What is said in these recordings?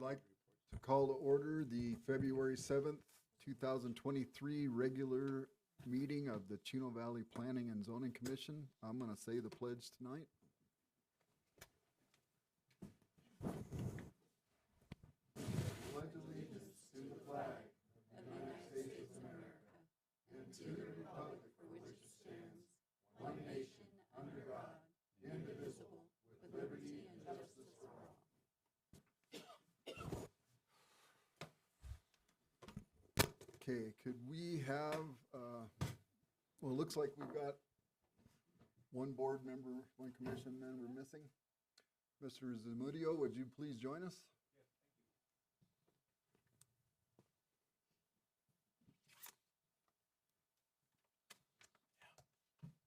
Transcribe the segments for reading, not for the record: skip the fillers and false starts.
like to call to order the February 7th, 2023 regular meeting of the Chino Valley Planning and Zoning Commission. I'm going to say the pledge tonight. Pledge allegiance to the flag of the United States of America and to the republic for which it stands, one nation, under God, indivisible, with liberty and justice for all. Okay, could we have, well, it looks like we've got one board member, one commission member missing. Mr. Zamudio, would you please join us? Yes, thank you.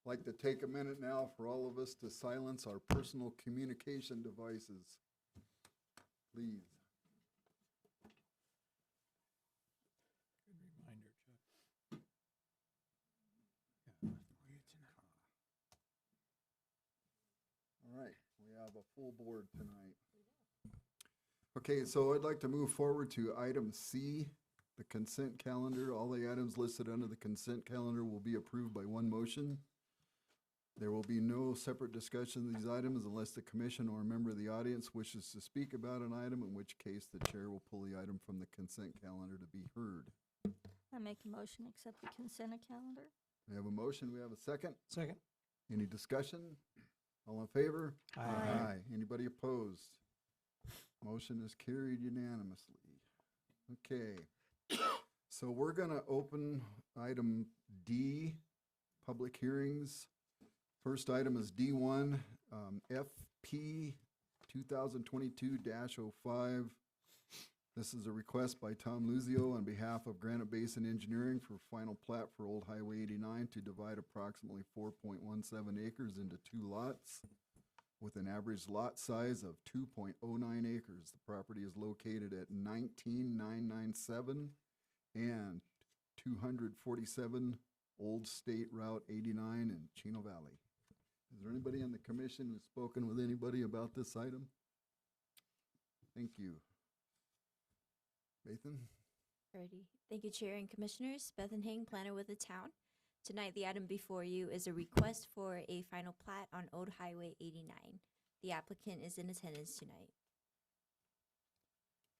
I'd like to take a minute now for all of us to silence our personal communication devices. Please. Good reminder, Chuck. All right, we have a full board tonight. Okay, so I'd like to move forward to item C, the consent calendar. All the items listed under the consent calendar will be approved by one motion. There will be no separate discussion of these items unless the commission or a member of the audience wishes to speak about an item, in which case the chair will pull the item from the consent calendar to be heard. I make a motion to accept the consent calendar. We have a motion, we have a second. Second. Any discussion? All in favor? Aye. Anybody opposed? Motion is carried unanimously. Okay, so we're gonna open item D, public hearings. First item is D1, FP 2022-05. This is a request by Tom Luzio on behalf of Granite Basin Engineering for final plat for Old Highway 89 to divide approximately 4.17 acres into two lots with an average lot size of 2.09 acres. The property is located at 19997 and 247 Old State Route 89 in Chino Valley. Is there anybody on the commission who's spoken with anybody about this item? Thank you. Nathan? Alrighty. Thank you, Chair and Commissioners. Bethan Hing, planner with the town. Tonight, the item before you is a request for a final plat on Old Highway 89. The applicant is in attendance tonight.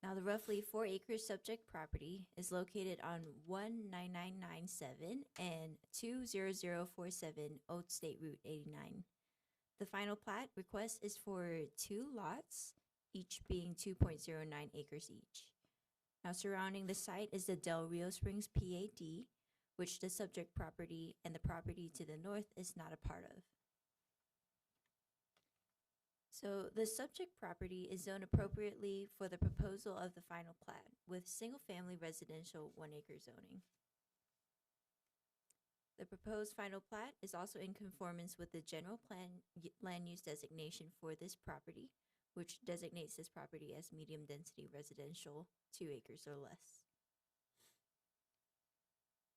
Now, the roughly 4-acre subject property is located on 19997 and 20047 Old State Route 89. The final plat request is for 2 lots, each being 2.09 acres each. Now, surrounding the site is the Del Rio Springs PAD, which the subject property and the property to the north is not a part of. So the subject property is zoned appropriately for the proposal of the final plat with single-family residential 1-acre zoning. The proposed final plat is also in conformance with the general plan land use designation for this property, which designates this property as medium-density residential, 2 acres or less.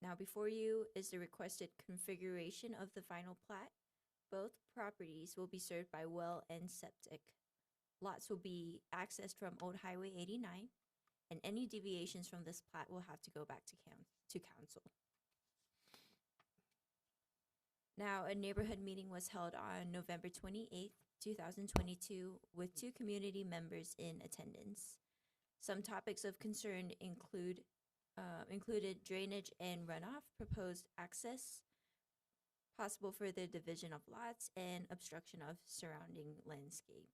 Now before you is the requested configuration of the final plat. Both properties will be served by well and septic. Lots will be accessed from Old Highway 89, and any deviations from this plat will have to go back to council. Now, a neighborhood meeting was held on November 28th, 2022, with 2 community members in attendance. Some topics of concern included drainage and runoff, proposed access, possible further division of lots, and obstruction of surrounding landscape.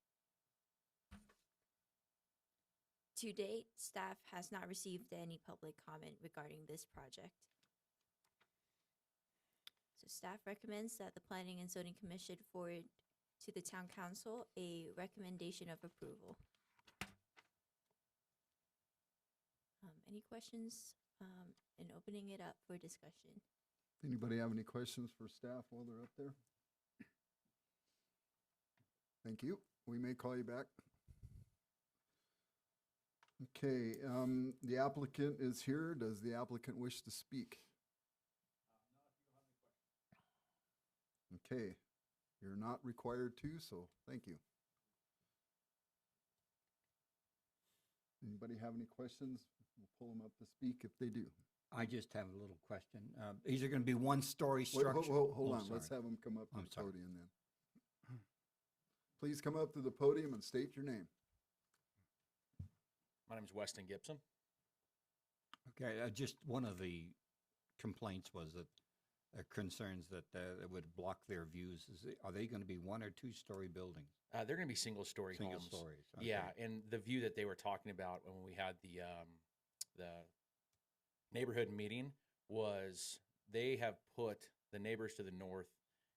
To date, staff has not received any public comment regarding this project. So staff recommends that the Planning and Zoning Commission forward to the Town Council a recommendation of approval. Any questions in opening it up for discussion? Anybody have any questions for staff while they're up there? Thank you. We may call you back. Okay, the applicant is here. Does the applicant wish to speak? No, if you don't have any questions. Okay, you're not required to, so thank you. Anybody have any questions? We'll pull them up to speak if they do. I just have a little question. These are going to be one-story Wait, structure. hold Oh, on, let's sorry. have them come up to I'm the sorry. podium then. Please come up to the podium and state your name. My name is Weston Gibson. Okay, just one of the complaints was that concerns that it would block their views. Are they going to be one or two-story buildings? They're going to be single-story Single homes. stories. Okay. Yeah, and the view that they were talking about when we had the neighborhood meeting was the neighbors to the north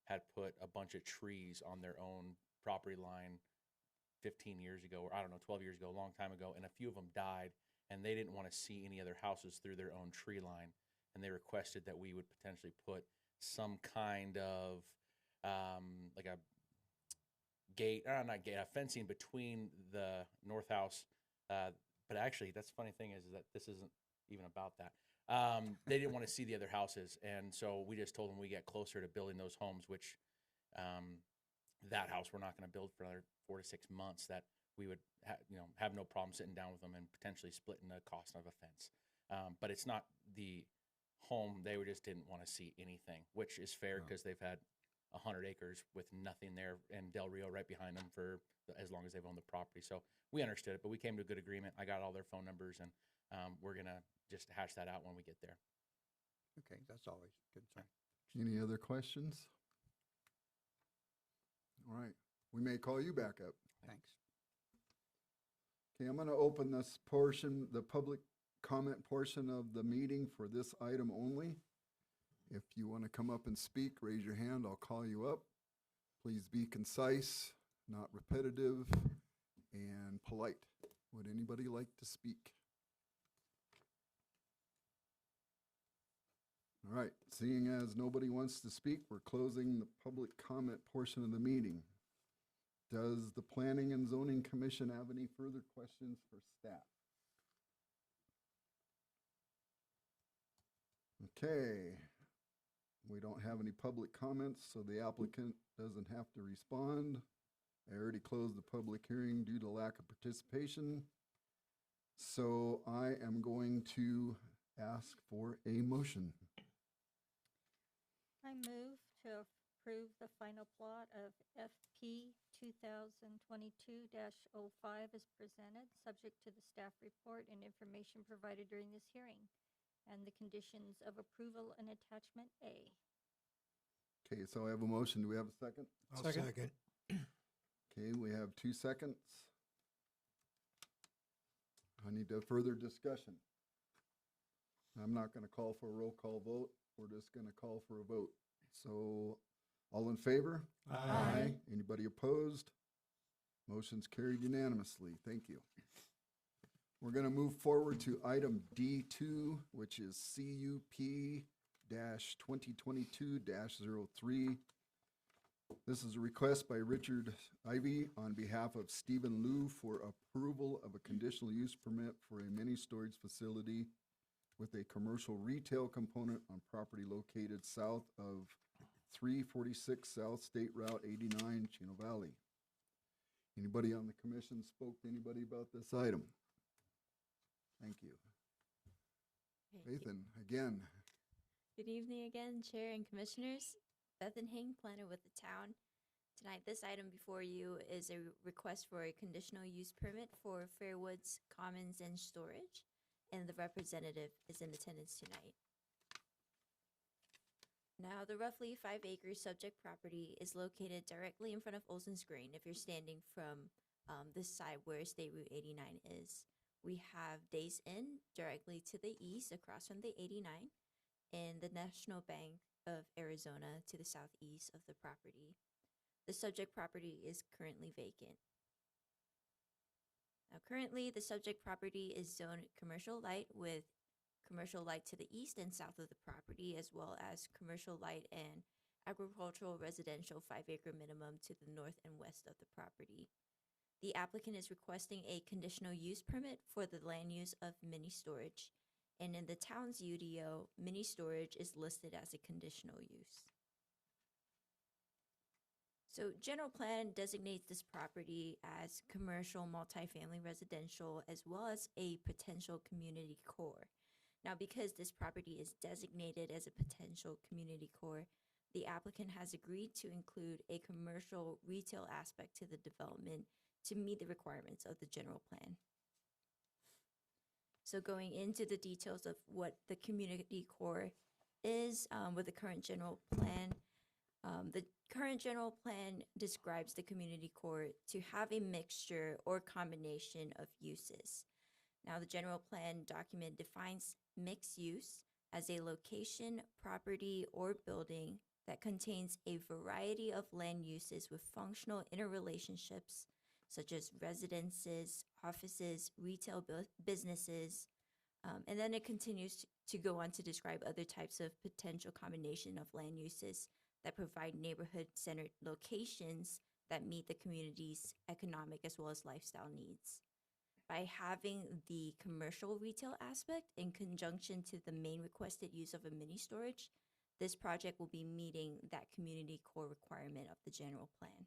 had put a bunch of trees on their own property line 15 years ago, or I don't know, 12 years ago, a long time ago, and a few of them died, and they didn't want to see any other houses through their own tree line, and they requested that we would potentially put some kind of like a gate, not gate, a fencing between the north house. But actually, that's the funny thing is that this isn't even about that. They didn't want to see the other houses, and so we just told them we get closer to building those homes, which that house we're not going to build for another 4 to 6 months. That we would have no problem sitting down with them and potentially splitting the cost of a fence. But it's not the home. They just didn't want to see anything, which is fair because they've had 100 acres with nothing there, and Del Rio right behind them for as long as they've owned the property. So we understood it, but we came to a good agreement. I got all their phone numbers, and we're going to just hash that out when we get there. Okay, that's always a concern. Any other questions? All right, we may call you back up. Thanks. Okay, I'm going to open this portion, the public comment portion of the meeting for this item only. If you want to come up and speak, raise your hand. I'll call you up. Please be concise, not repetitive, and polite. Would anybody like to speak? All right, seeing as nobody wants to speak, we're closing the public comment portion of the meeting. Does the Planning and Zoning Commission have any further questions for staff? Okay, we don't have any public comments, so the applicant doesn't have to respond. I already closed the public hearing due to lack of participation. So I am going to ask for a motion. I move to approve the final plot of FP 2022-05 as presented, subject to the staff report and information provided during this hearing, and the conditions of approval in attachment A. Okay, so I have a motion. Do we have a second? I'll second. Okay, we have 2 seconds. I need a further discussion. I'm not going to call for a roll call vote. We're just going to call for a vote. So, all in favor? Aye. Anybody opposed? Motion's carried unanimously. Thank you. We're going to move forward to item D2, which is CUP-2022-03. This is a request by Richard Ivy on behalf of Stephen Liu for approval of a conditional use permit for a mini storage facility with a commercial retail component on property located south of 346 South State Route 89, Chino Valley. Anybody on the commission spoke to anybody about this item? Thank you. Nathan, again. Good evening again, Chair and Commissioners. Bethan Hing, planner with the town. Tonight, this item before you is a request for a conditional use permit for Fairwoods Commons and Storage, and the representative is in attendance tonight. Now, the roughly 5-acre subject property is located directly in front of Olson's Green if you're standing from this side where State Route 89 is. We have Days Inn directly to the east across from the 89, and the National Bank of Arizona to the southeast of the property. The subject property is currently vacant. Now, currently, the subject property is zoned commercial light with commercial light to the east and south of the property, as well as commercial light and agricultural residential 5-acre minimum to the north and west of the property. The applicant is requesting a conditional use permit for the land use of mini storage, and in the town's UDO, mini storage is listed as a conditional use. So general plan designates this property as commercial, multifamily, residential, as well as a potential community core. Now, because this property is designated as a potential community core, the applicant has agreed to include a commercial retail aspect to the development to meet the requirements of the general plan. So going into the details of what the community core is with the current general plan, the current general plan describes the community core to have a mixture or combination of uses. Now, the general plan document defines mixed use as a location, property, or building that contains a variety of land uses with functional interrelationships, such as residences, offices, retail businesses, and then it continues to go on to describe other types of potential combination of land uses that provide neighborhood-centered locations that meet the community's economic as well as lifestyle needs. By having the commercial retail aspect in conjunction to the main requested use of a mini storage, this project will be meeting that community core requirement of the general plan.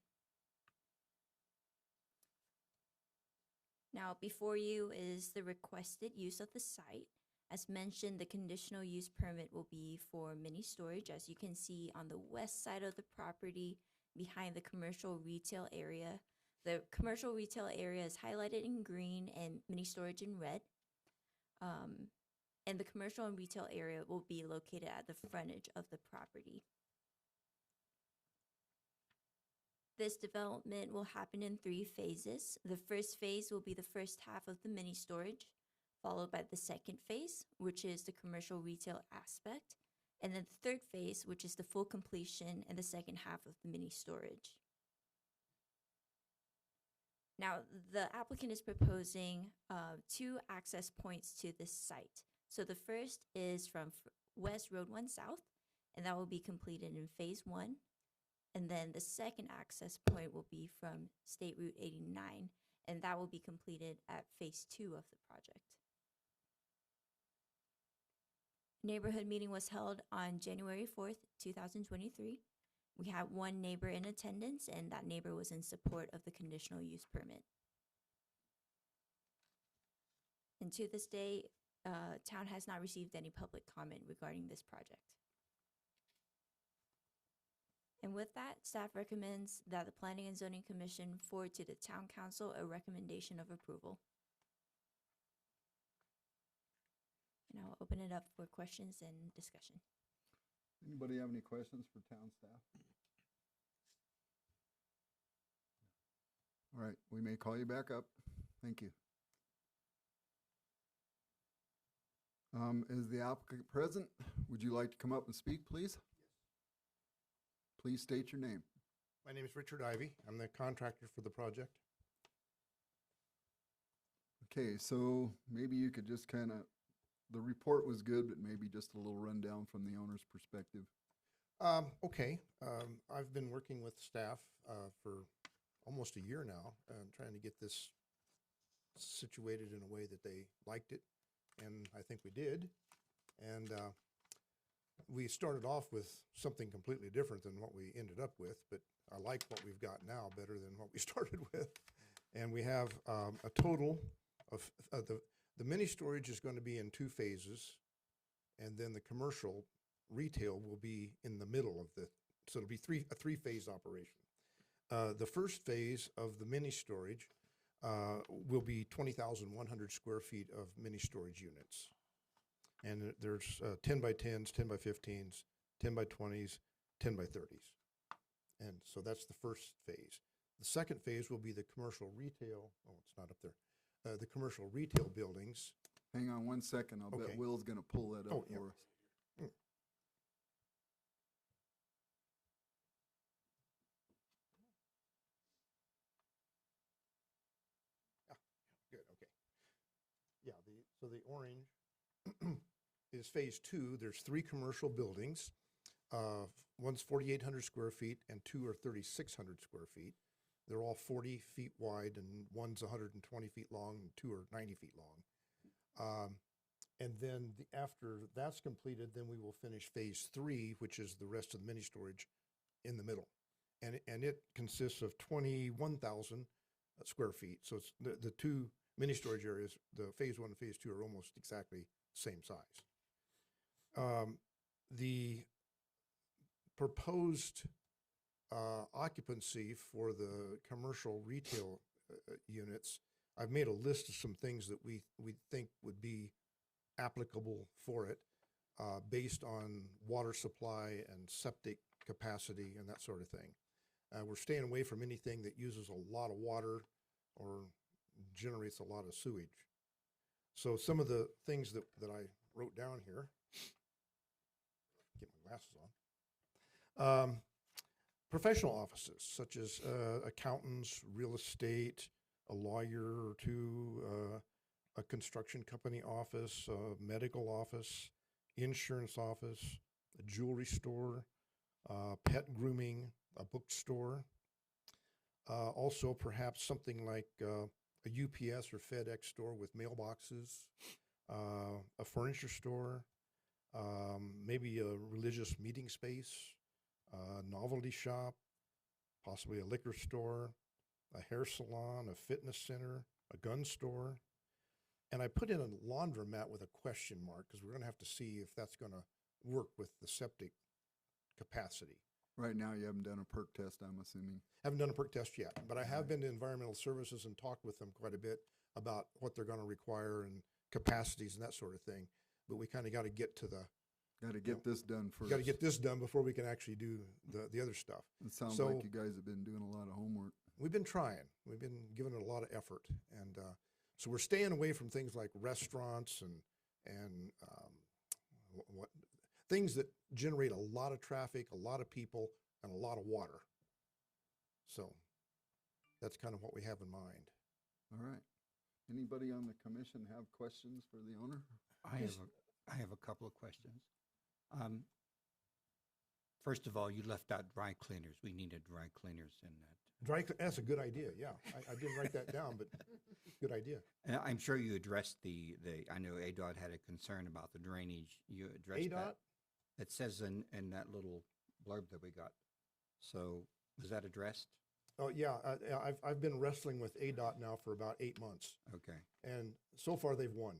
Now, before you is the requested use of the site. As mentioned, the conditional use permit will be for mini storage, as you can see on the west side of the property behind the commercial retail area. The commercial retail area is highlighted in green and mini storage in red. And the commercial and retail area will be located at the frontage of the property. This development will happen in 3 phases. The first phase will be the first half of the mini storage, followed by the second phase, which is the commercial retail aspect, and then the third phase, which is the full completion and the second half of the mini storage. Now, the applicant is proposing 2 access points to this site. So the first is from West Road 1 South, and that will be completed in phase 1. And then the second access point will be from State Route 89, and that will be completed at phase 2 of the project. Neighborhood meeting was held on January 4th, 2023. We had 1 neighbor in attendance, and that neighbor was in support of the conditional use permit. And to this day, town has not received any public comment regarding this project. And with that, staff recommends that the Planning and Zoning Commission forward to the Town Council a recommendation of approval. And I'll open it up for questions and discussion. Anybody have any questions for town staff? All right, we may call you back up. Thank you. Is the applicant present? Would you like to come up and speak, please? Please state your name. My name is Richard Ivy. I'm the contractor for the project. Okay, so maybe you could just kind of, the report was good, but maybe just a little rundown from the owner's perspective. Okay, I've been working with staff for almost a year now, trying to get this situated in a way that they liked it, and I think we did. And we started off with something completely different than what we ended up with, but I like what we've got now better than what we started with. And we have a total of, the mini storage is going to be in 2 phases, and then the commercial retail will be in the middle of the, so it'll be a 3-phase operation. The first phase of the mini storage will be 20,100 square feet of mini storage units. And there's 10 by 10s, 10 by 15s, 10 by 20s, 10 by 30s. And so that's the first phase. The second phase will be the commercial retail. Oh, it's not up there. The commercial retail buildings. Hang on 1 second. I'll bet Will's going to pull that up yeah. for us. Good, okay. Yeah, so the orange is phase 2. There's 3 commercial buildings. One's 4,800 square feet and 2 are 3,600 square feet. They're all 40 feet wide and one's 120 feet long and 2 are 90 feet long. And then after that's completed, then we will finish phase 3, which is the rest of the mini storage in the middle. and it consists of 21,000 square feet. So it's the two mini storage areas, the phase 1 and phase 2, are almost exactly same size. The proposed occupancy for the commercial retail units, I've made a list of some things that we think would be applicable for it, based on water supply and septic capacity and that sort of thing. We're staying away from anything that uses a lot of water or generates a lot of sewage. So some of the things that I wrote down here, get my glasses on. Professional offices such as accountants, real estate, a lawyer or two, a construction company office, a medical office, insurance office, a jewelry store, pet grooming, a bookstore. Also, perhaps something like a UPS or FedEx store with mailboxes, a furniture store, maybe a religious meeting space, a novelty shop, possibly a liquor store, a hair salon, a fitness center, a gun store. And I put in a laundromat with a question mark because we're going to have to see if that's going to work with the septic capacity. Right now, you haven't done a perk test, I'm assuming. Haven't done a perk test yet, but I have been to environmental services and talked with them quite a bit about what they're going to require and capacities and that sort of thing. But we kind of got to get to the Got to get this done first. got to get this done before we can actually do the other stuff. It sounds So- like you guys have been doing a lot of homework. We've been trying. We've been giving it a lot of effort, and so we're staying away from things like restaurants and what things that generate a lot of traffic, a lot of people, and a lot of water. So that's kind of what we have in mind. All right. Anybody on the commission have questions for the owner? I have a couple of questions. First of all, you left out dry cleaners. We needed dry cleaners in that. That's a good idea. Yeah, I didn't write that down, but good idea. And I'm sure you addressed I know ADOT had a concern about the drainage. You addressed ADOT? that. It says in that little blurb that we got. So was that addressed? Oh yeah, I've been wrestling with ADOT now for about 8 months, Okay. and so far they've won.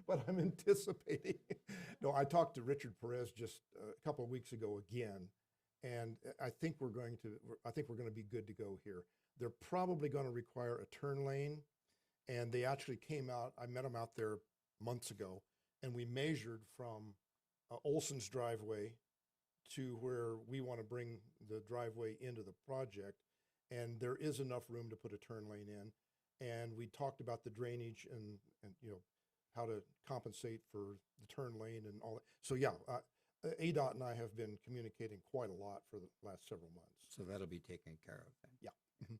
But I'm anticipating. No, I talked to Richard Perez just a couple of weeks ago again, and I think we're going to be good to go here. They're probably going to require a turn lane, and they actually came out. I met them out there months ago, and we measured from Olson's driveway to where we want to bring the driveway into the project, and there is enough room to put a turn lane in. And we talked about the drainage and how to compensate for the turn lane and all that. So yeah, ADOT and I have been communicating quite a lot for the last several months. So that'll be taken care of then. Yeah. Mhm.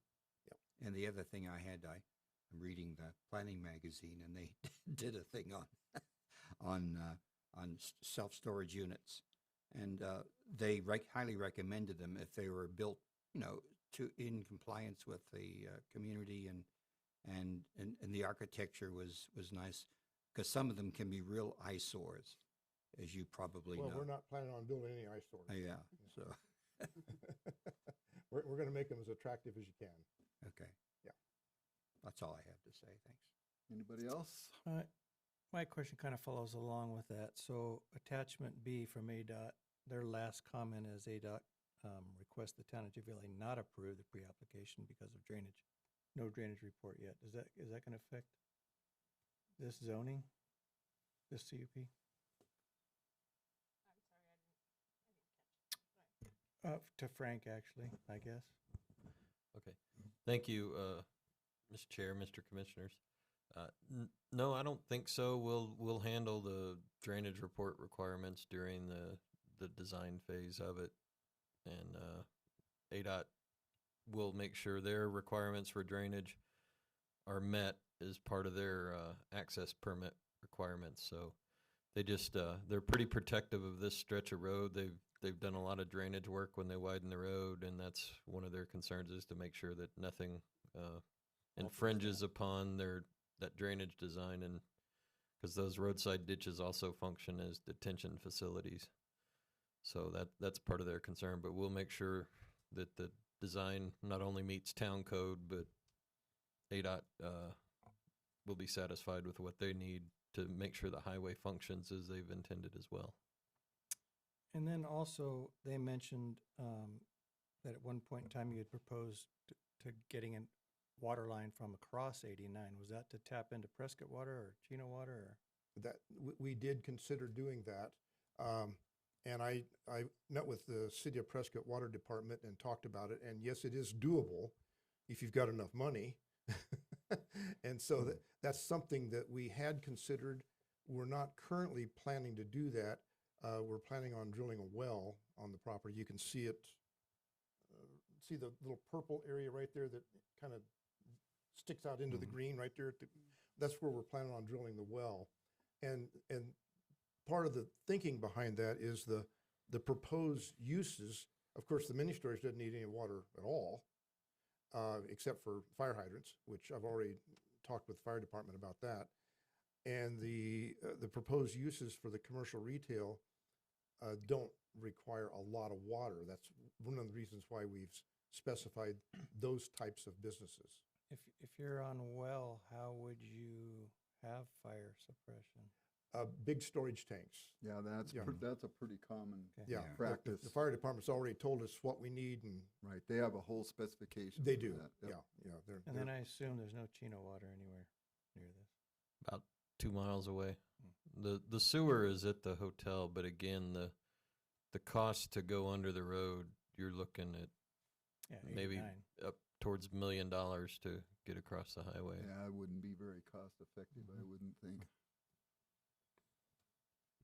Yep. And the other thing I'm reading the planning magazine, and they did a thing on self-storage units, and they highly recommended them if they were built, in compliance with the community, and the architecture was nice, because some of them can be real eyesores, as you probably Well, know. we're not planning on building any eyesores. Yeah. So we're going to make them as attractive as you can. okay. Yeah. That's all I have to say. Thanks. Anybody else? My question kind of follows along with that. So attachment B from ADOT, their last comment is ADOT requests the town of Javeli not approve the pre-application because of drainage. No drainage report yet. Is that going to affect this zoning, this CUP? To Frank, actually, I guess. Okay. Thank you, Mr. Chair, Mr. Commissioners. No, I don't think so. We'll handle the drainage report requirements during the design phase of it, and ADOT will make sure their requirements for drainage are met as part of their access permit requirements. So they just they're pretty protective of this stretch of road. They've done a lot of drainage work when they widen the road, and that's one of their concerns, is to make sure that nothing infringes upon that drainage design, and because those roadside ditches also function as detention facilities. So that's part of their concern, but we'll make sure that the design not only meets town code, but ADOT will be satisfied with what they need to make sure the highway functions as they've intended as well. And then also, they mentioned that at one point in time you had proposed to getting a water line from across 89. Was that to tap into Prescott water or Chino water? Or? That we did consider doing that. And I met with the City of Prescott Water Department and talked about it. And yes, it is doable if you've got enough money. And so that's something that we had considered. We're not currently planning to do that. We're planning on drilling a well on the property. You can see it, see the little purple area right there that kind of sticks out into the green right there. That's where we're planning on drilling the well. And part of the thinking behind that is the proposed uses. Of course, the mini storage doesn't need any water at all, except for fire hydrants, which I've already talked with the fire department about that. And the proposed uses for the commercial retail don't require a lot of water. That's one of the reasons why we've specified those types of businesses. If you're on well, how would you have fire suppression? Big storage tanks. Yeah, that's Yeah. that's a pretty common Okay. Yeah, practice. The fire department's already told us what we need, and Right, they have a whole specification. they for do. that. Yep. Yeah. And then I assume there's no Chino water anywhere near this. About 2 miles away. The sewer is at the hotel, but again, the cost to go under the road, you're looking at Yeah, maybe 89. up towards $1 million to get across the highway. Yeah, it wouldn't be very cost effective, I wouldn't think.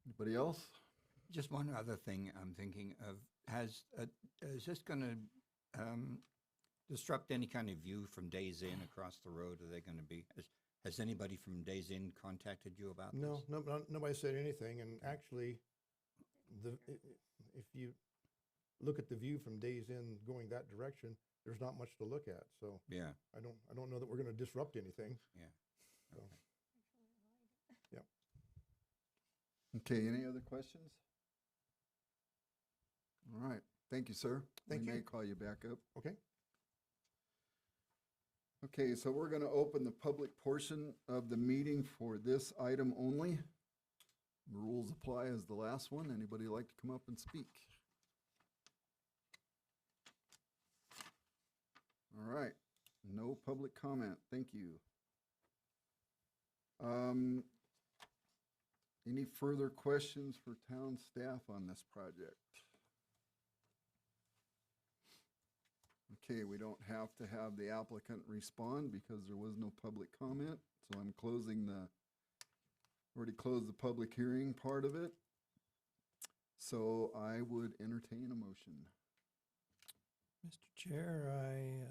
Anybody else? Just one other thing I'm thinking of. Is this going to disrupt any kind of view from Days Inn across the road? Are they going to be? Has anybody from Days Inn contacted you about No, this? nobody said anything. And actually, if you look at the view from Days Inn going that direction, there's not much to look at. So Yeah. I don't know that we're going to disrupt anything. Yeah. So, Okay. Okay, any other questions? All right, thank you, sir. Thank We may you. call you back up. okay. Okay, so we're going to open the public portion of the meeting for this item only. The rules apply as the last one. Anybody like to come up and speak? All right, no public comment. Thank you. Any further questions for town staff on this project? Okay, we don't have to have the applicant respond because there was no public comment, so I'm already closed the public hearing part of it. So I would entertain a motion. Mr. Chair, I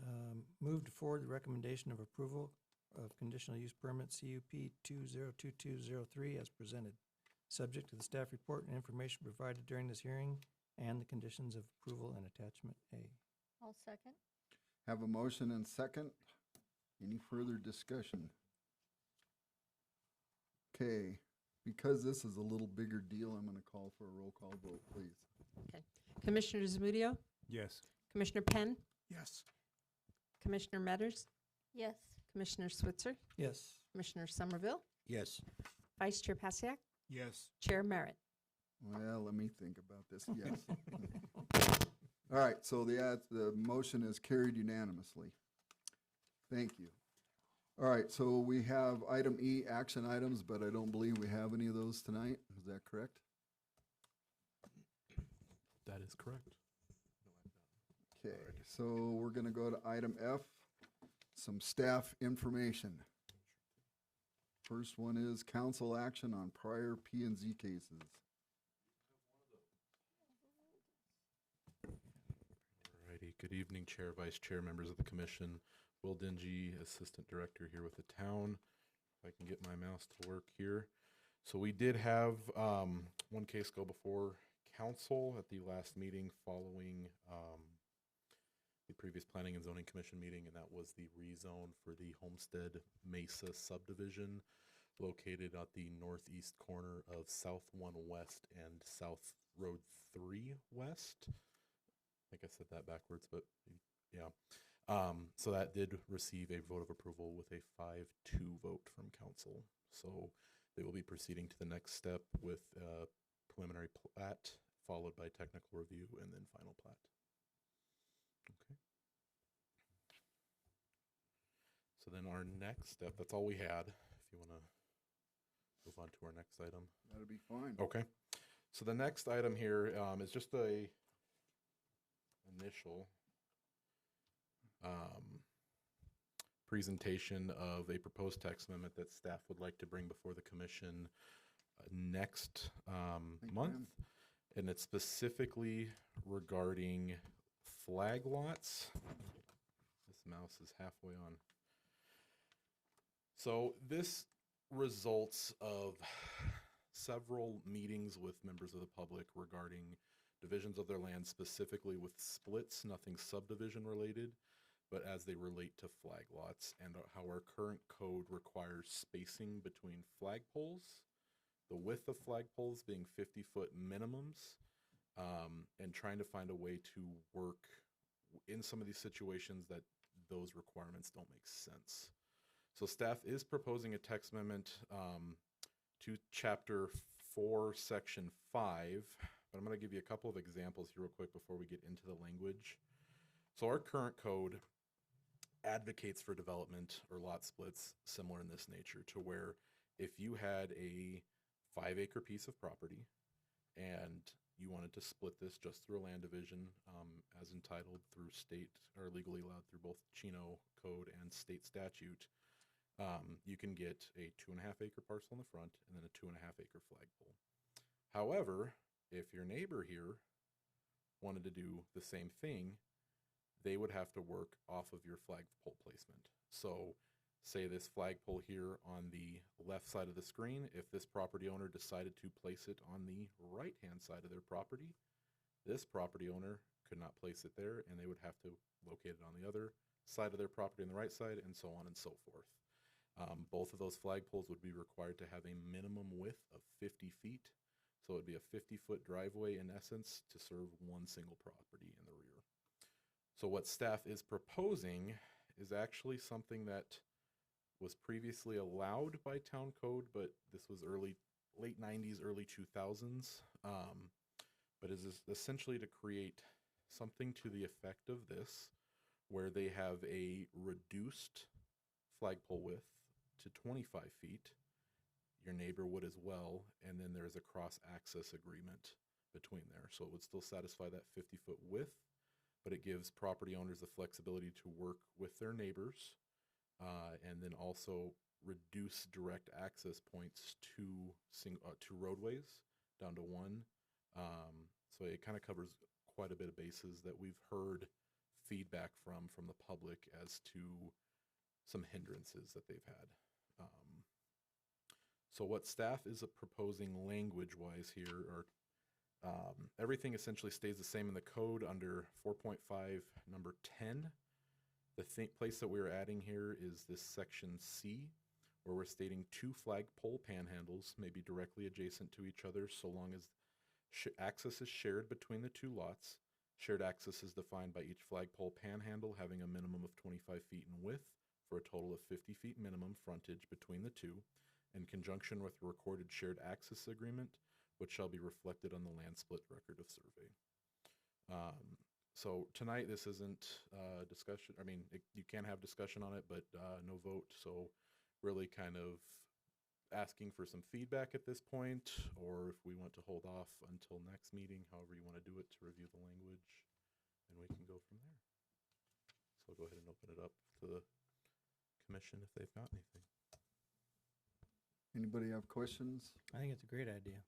move to forward the recommendation of approval of conditional use permit CUP 202203 as presented, subject to the staff report and information provided during this hearing and the conditions of approval and attachment A. I'll second. Have a motion and second. Any further discussion? Okay, because this is a little bigger deal, I'm going to call for a roll call vote, please. Okay. Commissioner Zamudio? Yes. Commissioner Penn? Yes. Commissioner Metters? Yes. Commissioner Switzer? Yes. Commissioner Somerville? Yes. Vice Chair Pasiak? Yes. Chair Merritt? Well, let me think about this, yes. All right, so the motion is carried unanimously. Thank you. All right, so we have item E, action items, but I don't believe we have any of those tonight. Is that correct? That is correct. Okay, so we're going to go to item F, some staff information. First one is council action on prior P and Z cases. Alrighty. Good evening, Chair, Vice Chair, members of the Commission. Will Dingy, Assistant Director here with the town. If I can get my mouse to work here. So we did have one case go before council at the last meeting following the previous Planning and Zoning Commission meeting, and that was the rezone for the Homestead Mesa subdivision located at the northeast corner of South 1 West and South Road 3 West. think I said that backwards, but yeah. So that did receive a vote of approval with a 5-2 vote from council. So they will be proceeding to the next step with preliminary plat, followed by technical review, and then final plat. Okay. So then our next step, that's all we had. If you want to move on to our next item. That'd be fine. Okay. So the next item here is just a initial presentation of a proposed text amendment that staff would like to bring before the commission next month. ma'am. And it's specifically regarding flag lots. This mouse is halfway on. So this results of several meetings with members of the public regarding divisions of their land, specifically with splits, nothing subdivision related, but as they relate to flag lots and how our current code requires spacing between flagpoles, the width of flagpoles being 50-foot minimums, and trying to find a way to work in some of these situations that those requirements don't make sense. So staff is proposing a text amendment to Chapter 4, Section 5, but I'm going to give you a couple of examples here real quick before we get into the language. So our current code advocates for development or lot splits similar in this nature, to where if you had a 5-acre piece of property and you wanted to split this just through a land division as entitled through state or legally allowed through both Chino code and state statute, you can get a 2.5-acre parcel in the front and then a 2.5-acre flagpole. However, if your neighbor here wanted to do the same thing, they would have to work off of your flagpole placement. So say this flagpole here on the left side of the screen, if this property owner decided to place it on the right-hand side of their property, this property owner could not place it there, and they would have to locate it on the other side of their property on the right side, and so on and so forth. Both of those flagpoles would be required to have a minimum width of 50 feet. So it would be a 50-foot driveway in essence to serve one single property in the rear. So what staff is proposing is actually something that was previously allowed by town code, but this was late 90s, early 2000s. But is essentially to create something to the effect of this, where they have a reduced flagpole width to 25 feet. Your neighbor would as well, and then there's a cross-access agreement between there. So it would still satisfy that 50-foot width, but it gives property owners the flexibility to work with their neighbors and then also reduce direct access points to roadways down to one. So it kind of covers quite a bit of bases that we've heard feedback from the public as to some hindrances that they've had. So what staff is proposing language-wise here are everything essentially stays the same in the code under 4.5 number 10. The place that we're adding here is this section C, where we're stating 2 flagpole panhandles may be directly adjacent to each other so long as access is shared between the 2 lots. Shared access is defined by each flagpole panhandle having a minimum of 25 feet in width for a total of 50 feet minimum frontage between the 2, in conjunction with a recorded shared access agreement, which shall be reflected on the land split record of survey. So tonight this isn't discussion. I mean, you can have discussion on it, but no vote. So really kind of asking for some feedback at this point, or if we want to hold off until next meeting, however you want to do it, to review the language, and we can go from there. So I'll go ahead and open it up to the commission if they've got anything. Anybody have questions? I think it's a great idea.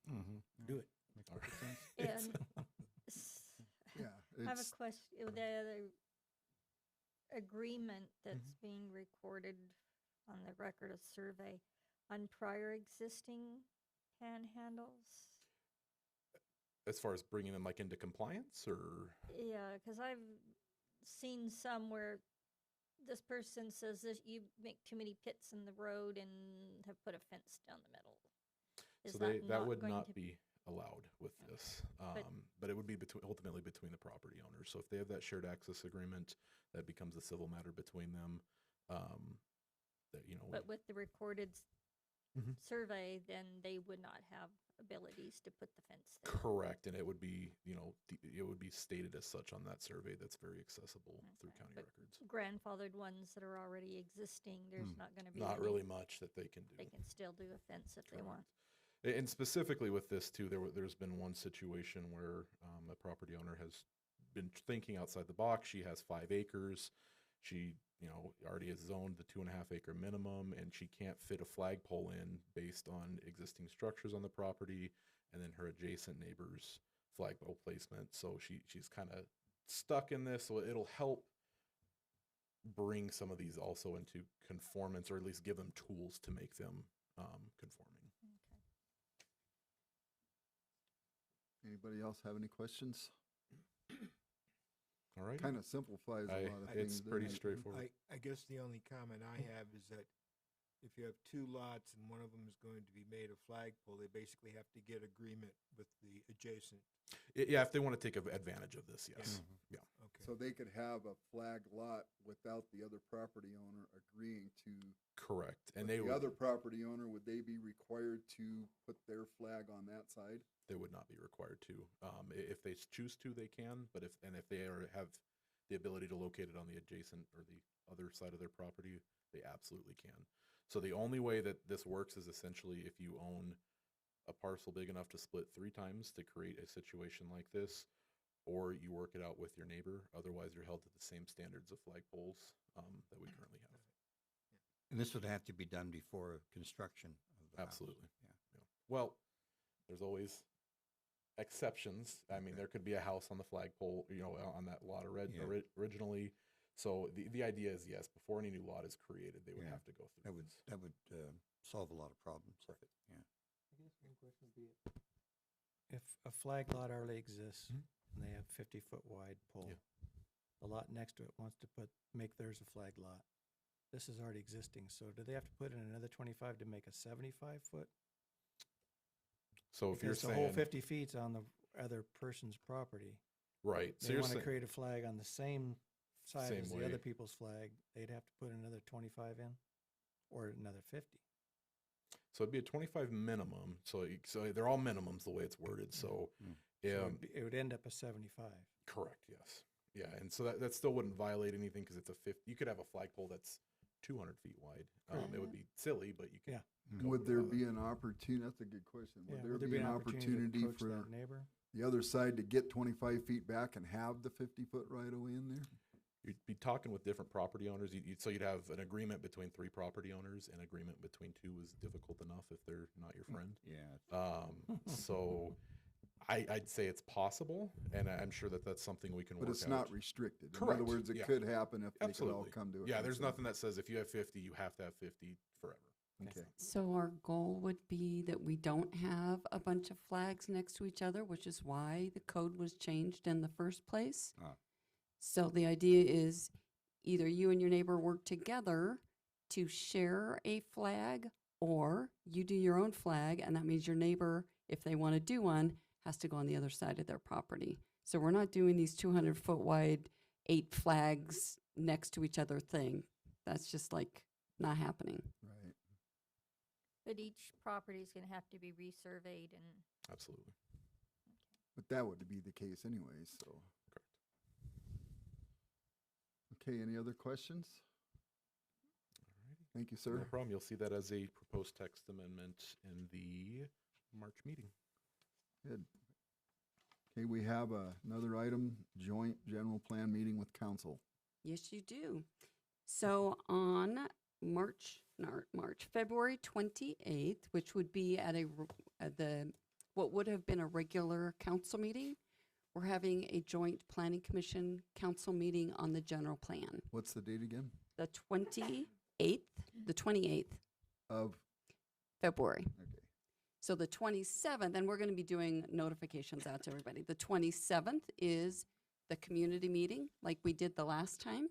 Do it. Makes All perfect right. sense. And Yeah. I have a it's- question. The agreement that's being recorded on the record of survey on prior existing panhandles? As far as bringing them like into compliance, or Yeah, because I've seen some where this person says that you make too many pits in the road and have put a fence down the middle. Is so that that not would going not to be allowed with this. But it would be ultimately between the property owners. So if they have that shared access agreement, that becomes a civil matter between them. That, you know, But with the recorded Mhm. survey, then they would not have abilities to put the fence there. Correct, and it would be, you know, it would be stated as such on that survey that's very accessible through Okay, county but records. Grandfathered ones that are already existing, there's not going to be Not any- really much that they can do. They can still do a fence if they want. And specifically with this too, there's been one situation where a property owner has been thinking outside the box. She has 5 acres. She, you know, already has zoned the 2.5 acre minimum, and she can't fit a flagpole in based on existing structures on the property and then her adjacent neighbor's flagpole placement. So she's kind of stuck in this. So it'll help bring some of these also into conformance, or at least give them tools to make them conforming. Okay. Anybody else have any questions? All right. Kind of simplifies a lot of things. It's pretty doesn't it? straightforward. I guess the only comment I have is that if you have 2 lots and one of them is going to be made a flagpole, they basically have to get agreement with the adjacent. Yeah, if they want to take advantage of this, yes. Yeah. Okay. So they could have a flag lot without the other property owner agreeing to. Correct. And but they the would, other property owner, would they be required to put their flag on that side? they would not be required to. If they choose to, they can. But if they have the ability to locate it on the adjacent or the other side of their property, they absolutely can. So the only way that this works is essentially if you own a parcel big enough to split 3 times to create a situation like this, or you work it out with your neighbor. Otherwise, you're held to the same standards of flagpoles that we currently have. And this would have to be done before construction of the house. Absolutely. Yeah. Yeah. Well, there's always exceptions. I mean, Okay. there could be a house on the flagpole, you know, on that lot Yeah. originally. So the idea is, yes, before any new lot is created, they would Yeah. have to go through this. That would solve a lot of problems. Yeah. I guess one question would be, if a flag lot already exists Mhm. and they have 50-foot wide pole, Yeah. the lot next to it wants to make theirs a flag lot. This is already existing, so do they have to put in another 25 to make a 75-foot? So if you're Because the whole saying, 50 feet's on the other person's property. right, so They you're want to saying, create a flag on the same side Same as the way. other people's flag, they'd have to put another 25 in, or another 50. so it'd be a 25 minimum. So they're all minimums the way it's worded. So, Mm. So it would end up a 75. correct, yes. Yeah, and so that still wouldn't violate anything because it's a 50. You could have a flagpole that's 200 feet wide. It would be silly, but you can. Yeah. go Would there without it. be an opportunity? That's a good question. Yeah, Would there be an opportunity to approach for that neighbor? the other side to get 25 feet back and have the 50-foot right of way in there? You'd be talking with different property owners. So you'd have an agreement between 3 property owners. An agreement between 2 is difficult enough if they're not your friend. Yeah. So I'd say it's possible, and I'm sure that that's something we can But work it's out. not restricted. In Correct, other words, it yeah. could happen if they could all Absolutely. come to a Yeah, there's consensus. nothing that says if you have 50, you have to have 50 forever. Okay. So our goal would be that we don't have a bunch of flags next to each other, which is why the code was changed in the first place. Ah. So the idea is either you and your neighbor work together to share a flag, or you do your own flag, and that means your neighbor, if they want to do one, has to go on the other side of their property. So we're not doing these 200-foot wide 8 flags next to each other thing. That's just like not happening. Right. But each property is going to have to be resurveyed and, Absolutely. But that would be the case anyway, so. Correct. Okay, any other questions? Alrighty. Thank you, No sir. problem. You'll see that as a proposed text amendment in the March meeting. Good. Okay, we have another item, joint general plan meeting with council. Yes, you do. So on February 28th, which would be at what would have been a regular council meeting, we're having a joint planning commission council meeting on the general plan. What's the date again? The 28th Of, February. okay. So the 27th, and we're going to be doing notifications out to everybody. The 27th is the community meeting, like we did the last time.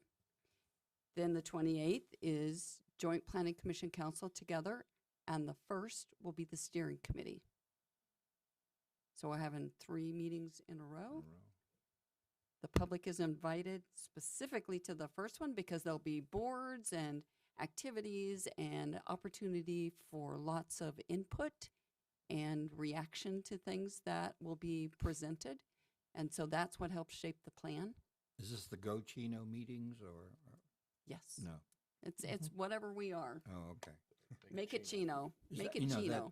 Then the 28th is joint planning commission council together, and the 1st will be the steering committee. So we're having 3 meetings in a row. In a row. The public is invited specifically to the first one because there'll be boards and activities and opportunity for lots of input and reaction to things that will be presented. And so that's what helps shape the plan. Is this the Go Chino meetings or Yes. no? It's whatever we are. Oh, okay. Make it Chino. Is Make that- it you know, Chino.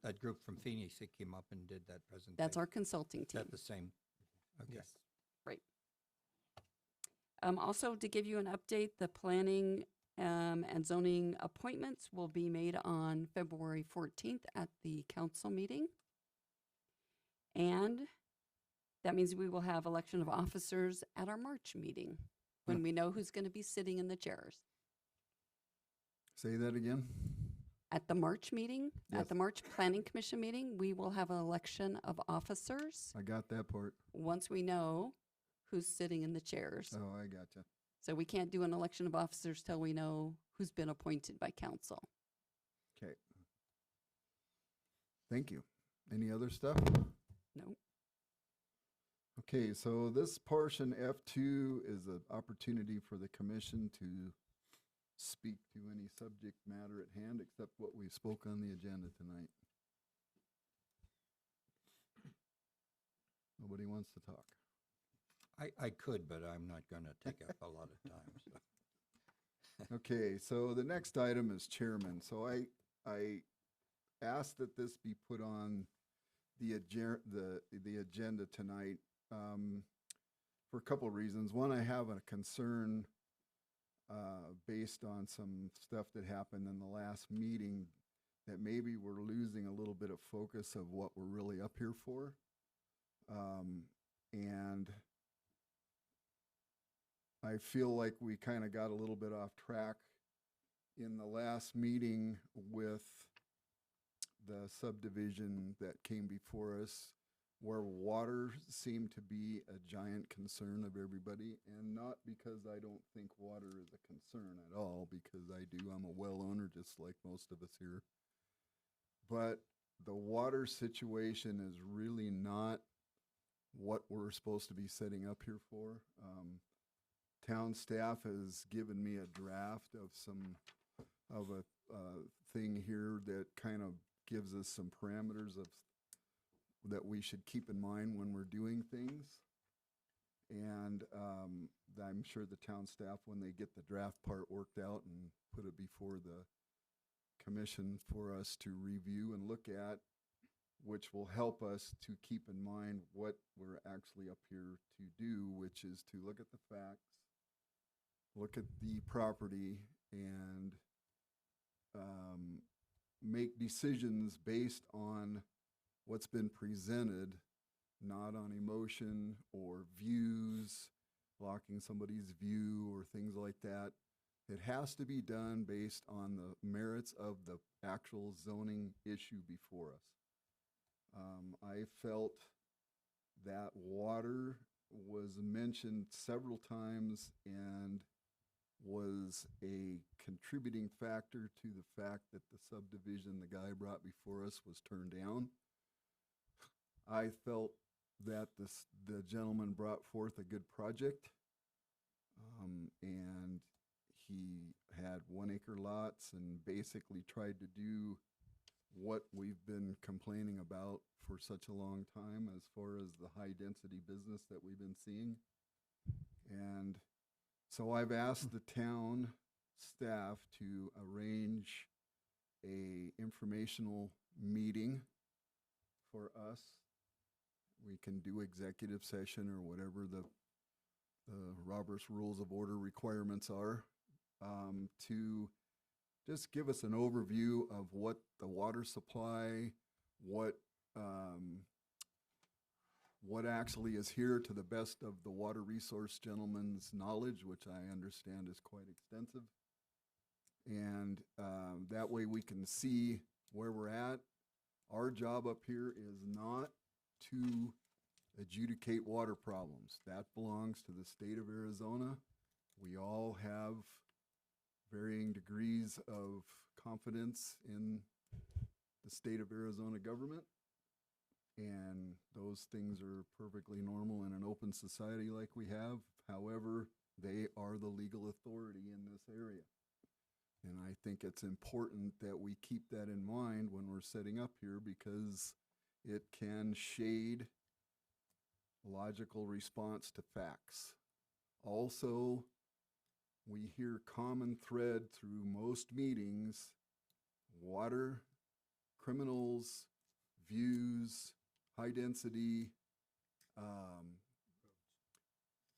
That group from Phoenix that came up and did that presentation. That's our consulting Is team. that the same? Okay. Yes. Right. Also, to give you an update, the planning and zoning appointments will be made on February 14th at the council meeting. And that means we will have election of officers at our March meeting when we know who's going to be sitting in the chairs. Say that again? At the March meeting, Yes. at the March Planning Commission meeting, we will have an election of officers I got that part. once we know who's sitting in the chairs. Oh, I gotcha. So we can't do an election of officers till we know who's been appointed by council. Okay. Thank you. Any other stuff? No. Okay, so this portion F2 is an opportunity for the commission to speak to any subject matter at hand except what we spoke on the agenda tonight. Nobody wants to talk. I could, but I'm not going to take up a lot of time. So. Okay, so the next item is chairman. So I asked that this be put on the agenda tonight for a couple of reasons. One, I have a concern based on some stuff that happened in the last meeting that maybe we're losing a little bit of focus of what we're really up here for. And I feel like we kind of got a little bit off track in the last meeting with the subdivision that came before us, where water seemed to be a giant concern of everybody, and not because I don't think water is a concern at all, because I do. I'm a well owner just like most of us here. But the water situation is really not what we're supposed to be setting up here for. Town staff has given me a draft of a thing here that kind of gives us some parameters of that we should keep in mind when we're doing things. And I'm sure the town staff, when they get the draft part worked out and put it before the commission for us to review and look at, which will help us to keep in mind what we're actually up here to do, which is to look at the facts, look at the property, and make decisions based on what's been presented, not on emotion or views, blocking somebody's view or things like that. It has to be done based on the merits of the actual zoning issue before us. I felt that water was mentioned several times and was a contributing factor to the fact that the subdivision the guy brought before us was turned down. I felt that the gentleman brought forth a good project, and he had 1 acre lots and basically tried to do what we've been complaining about for such a long time as far as the high density business that we've been seeing. And so I've asked the town staff to arrange a informational meeting for us. We can do executive session or whatever the Robert's Rules of Order requirements are, to just give us an overview of what the water supply, what actually is here to the best of the water resource gentleman's knowledge, which I understand is quite extensive. And that way we can see where we're at. Our job up here is not to adjudicate water problems. That belongs to the state of Arizona. We all have varying degrees of confidence in the state of Arizona government. And those things are perfectly normal in an open society like we have. However, they are the legal authority in this area. And I think it's important that we keep that in mind when we're setting up here, because it can shade logical response to facts. Also, we hear common thread through most meetings: water, criminals, views, high density,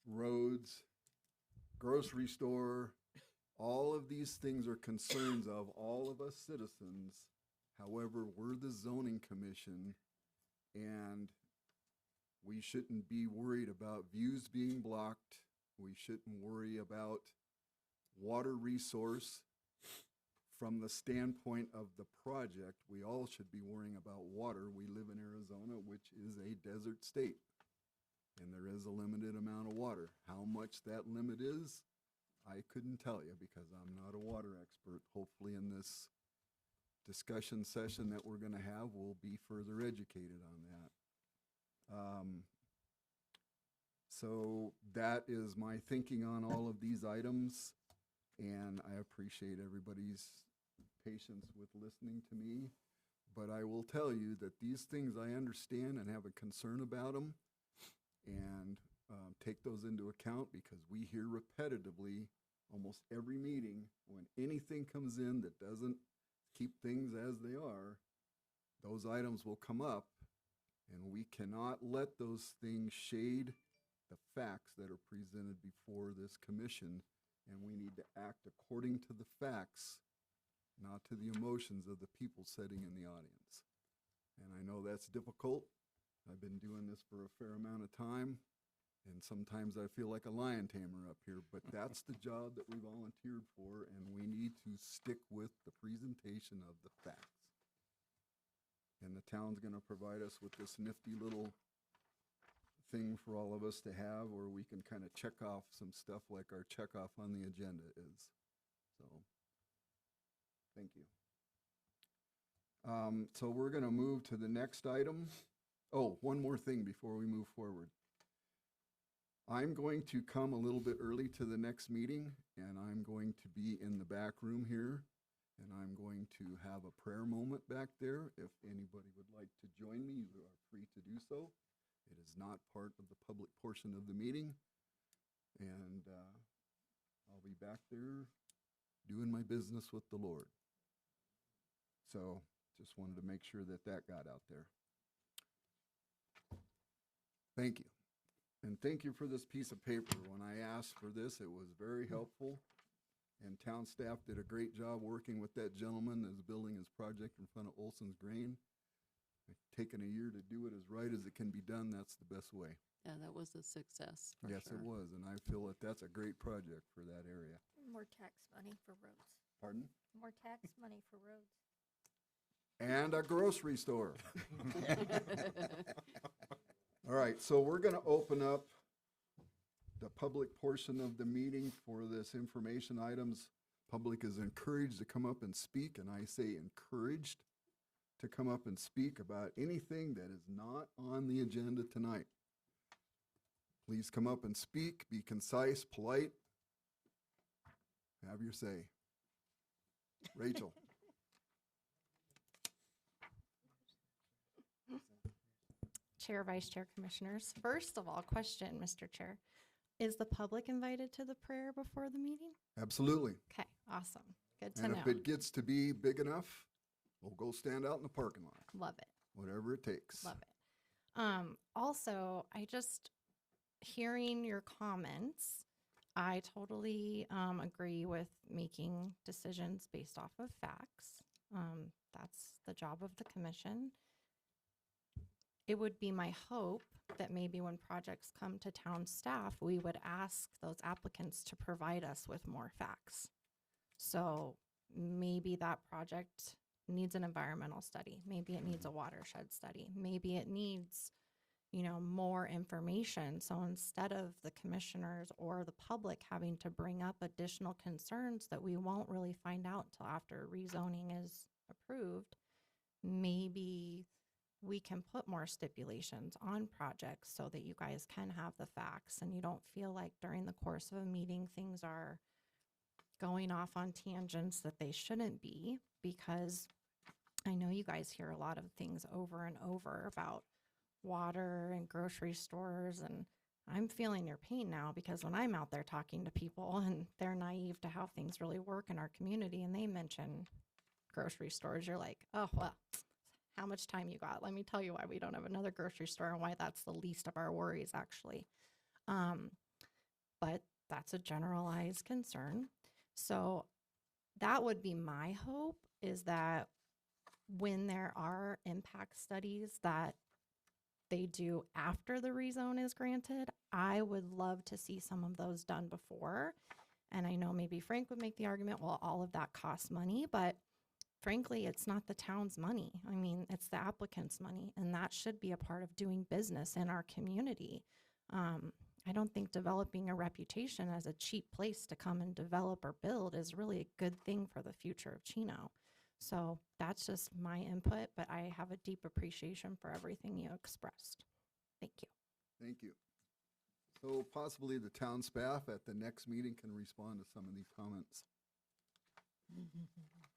roads, grocery store. All of these things are concerns of all of us citizens. However, we're the zoning commission, and we shouldn't be worried about views being blocked. We shouldn't worry about water resource. From the standpoint of the project, we all should be worrying about water. We live in Arizona, which is a desert state, and there is a limited amount of water. How much that limit is, I couldn't tell you, because I'm not a water expert. Hopefully in this discussion session that we're going to have, we'll be further educated on that. So that is my thinking on all of these items, and I appreciate everybody's patience with listening to me. But I will tell you that these things I understand and have a concern about them, and take those into account, because we hear repetitively almost every meeting, when anything comes in that doesn't keep things as they are, those items will come up, and we cannot let those things shade the facts that are presented before this commission, and we need to act according to the facts, not to the emotions of the people sitting in the audience. And I know that's difficult. I've been doing this for a fair amount of time, and sometimes I feel like a lion tamer up here, but that's the job that we volunteered for, and we need to stick with the presentation of the facts. And the town's going to provide us with this nifty little thing for all of us to have, where we can kind of check off some stuff like our checkoff on the agenda is. So, thank you. So we're going to move to the next item. Oh, one more thing before we move forward. I'm going to come a little bit early to the next meeting, and I'm going to be in the back room here, and I'm going to have a prayer moment back there. If anybody would like to join me, you are free to do so. It is not part of the public portion of the meeting, and I'll be back there doing my business with the Lord. So just wanted to make sure that that got out there. Thank you. And thank you for this piece of paper. When I asked for this, it was very helpful, and town staff did a great job working with that gentleman that's building his project in front of Olson's Grain. Taking a year to do it as right as it can be done, that's the best way. Yeah, that was a success, for Yes, sure. it was, and I feel that that's a great project for that area. More tax money for roads. Pardon? More tax money for roads. And a grocery store. All right, so we're going to open up the public portion of the meeting for this information items. Public is encouraged to come up and speak, and I say encouraged to come up and speak about anything that is not on the agenda tonight. Please come up and speak, be concise, polite. Have your say. Rachel. Chair, Vice Chair, Commissioners. First of all, question, Mr. Chair. Is the public invited to the prayer before the meeting? Absolutely. Okay, awesome. Good to And know. if it gets to be big enough, we'll go stand out in the parking lot. Love it. Whatever it takes. Love it. Also, I just, hearing your comments, I totally agree with making decisions based off of facts. That's the job of the commission. It would be my hope that maybe when projects come to town staff, we would ask those applicants to provide us with more facts. So maybe that project needs an environmental study. Maybe it needs a watershed study. Maybe it needs, more information. So instead of the commissioners or the public having to bring up additional concerns that we won't really find out until after rezoning is approved, maybe we can put more stipulations on projects so that you guys can have the facts and you don't feel like during the course of a meeting things are going off on tangents that they shouldn't be, because I know you guys hear a lot of things over and over about water and grocery stores, and I'm feeling your pain now because when I'm out there talking to people and they're naive to how things really work in our community and they mention grocery stores, you're like, oh, well, how much time you got? Let me tell you why we don't have another grocery store and why that's the least of our worries, actually. But that's a generalized concern. So that would be my hope, is that when there are impact studies that they do after the rezone is granted, I would love to see some of those done before. And I know maybe Frank would make the argument, well, all of that costs money, but frankly, it's not the town's money. I mean, it's the applicant's money, and that should be a part of doing business in our community. I don't think developing a reputation as a cheap place to come and develop or build is really a good thing for the future of Chino. So that's just my input, but I have a deep appreciation for everything you expressed. Thank you. Thank you. So possibly the town staff at the next meeting can respond to some of these comments.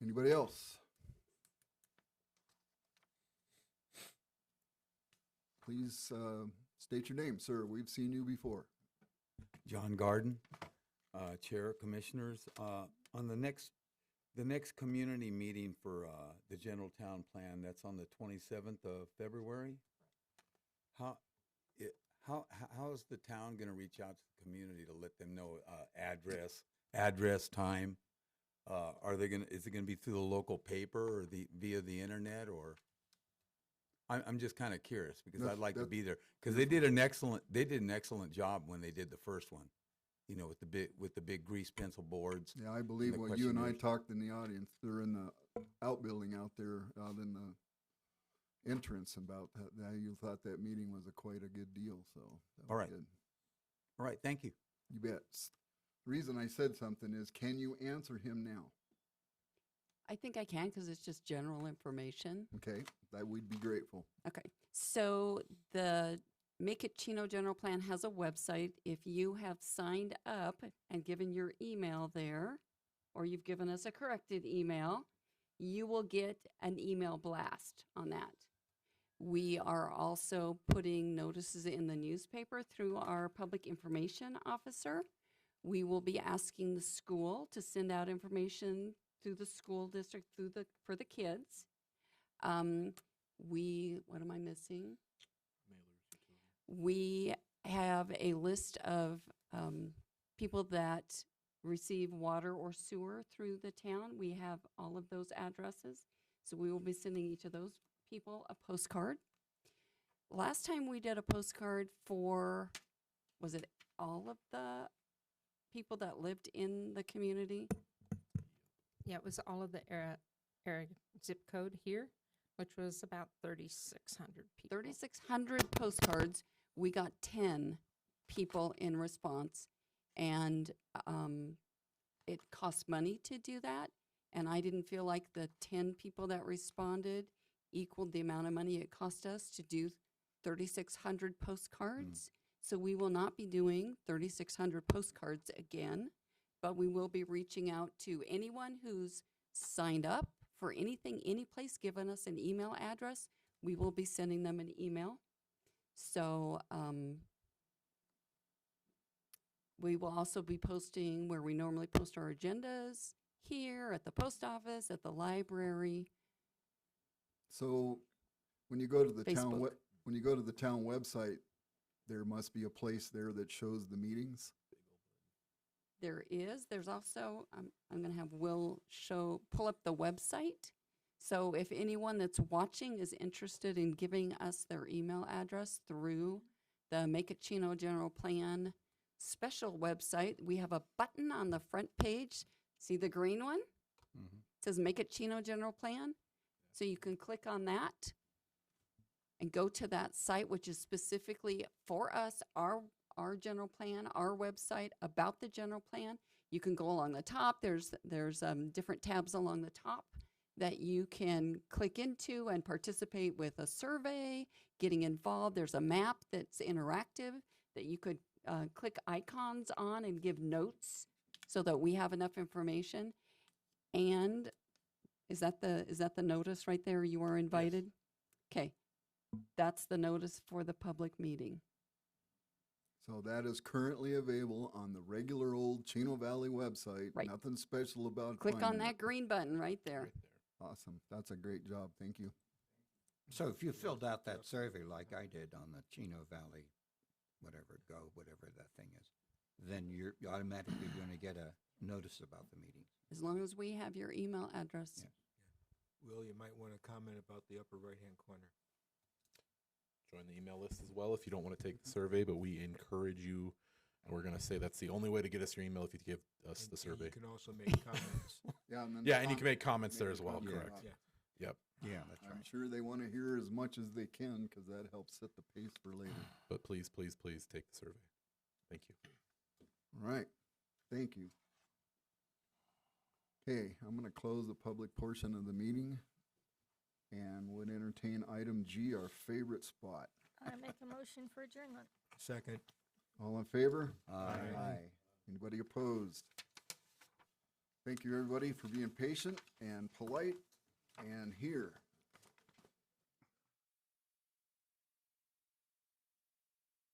Anybody else? Please state your name, sir. We've seen you before. John Garden, Chair, Commissioners. On the next community meeting for the general town plan, that's on the 27th of February. How is the town going to reach out to the community to let them know address, time? Is it going to be through the local paper or via the internet, or? I'm just kind of curious because I'd like to be there, because they did an excellent job when they did the first one, with the big grease pencil boards. Yeah, I believe when you and I talked in the audience, they're in the outbuilding out there, out in the entrance, about how you thought that meeting was quite a good deal. So that was good. All right, thank you. You bet. The reason I said something is, can you answer him now? I think I can, because it's just general information. Okay, that we'd be grateful. Okay, so the Make It Chino General Plan has a website. If you have signed up and given your email there, or you've given us a corrected email, you will get an email blast on that. We are also putting notices in the newspaper through our public information officer. We will be asking the school to send out information through the school district, for the kids. What am I missing? We have a list of people that receive water or sewer through the town. We have all of those addresses. So we will be sending each of those people a postcard. Last time we did a postcard for, was it all of the people that lived in the community? Yeah, it was all of the area zip code here, which was about 3,600 people. 3,600 postcards. We got 10 people in response, and it cost money to do that. And I didn't feel like the 10 people that responded equaled the amount of money it cost us to do 3,600 postcards. So we will not be doing 3,600 postcards again, but we will be reaching out to anyone who's signed up for anything, any place, given us an email address. We will be sending them an email. So we will also be posting where we normally post our agendas, here at the post office, at the library. So when you go to the Facebook. when you go to the town website, there must be a place there that shows the meetings. There is. There's also, I'm going to have Will pull up the website. So if anyone that's watching is interested in giving us their email address through the Make It Chino General Plan special website, we have a button on the front page. See the green one? Mm-hmm. It says Make It Chino General Plan. So you can click on that and go to that site, which is specifically for us, our general plan, our website about the general plan. You can go along the top. There's different tabs along the top that you can click into and participate with a survey, getting involved. There's a map that's interactive that you could click icons on and give notes so that we have enough information. And is that the notice right there? You are invited? Okay. That's the notice for the public meeting. So that is currently available on the regular old Chino Valley website. Right. Nothing special about Click on finding that it. green button right there. Right there. Awesome. That's a great job. Thank you. So if you filled out that survey like I did on the Chino Valley, whatever that thing is, then you're automatically going to get a notice about the meeting. As long as we have your email address. Yeah. Will, you might want to comment about the upper right-hand corner. Join the email list as well if you don't want to take the survey, but we encourage you, and we're going to say that's the only way to get us your email if you give us the And survey. you can also make comments. Yeah, and then Yeah, and you can make comments there as well, comment. correct. Yeah. Yep. Yeah, that's I'm right. sure they want to hear as much as they can because that helps set the pace for later. But please, please, please take the survey. Thank you. All right. Thank you. Okay, I'm going to close the public portion of the meeting and would entertain item G, our favorite spot. I make a motion for adjournment. Second. All in favor? Aye. Anybody opposed? Thank you, everybody, for being patient and polite and here.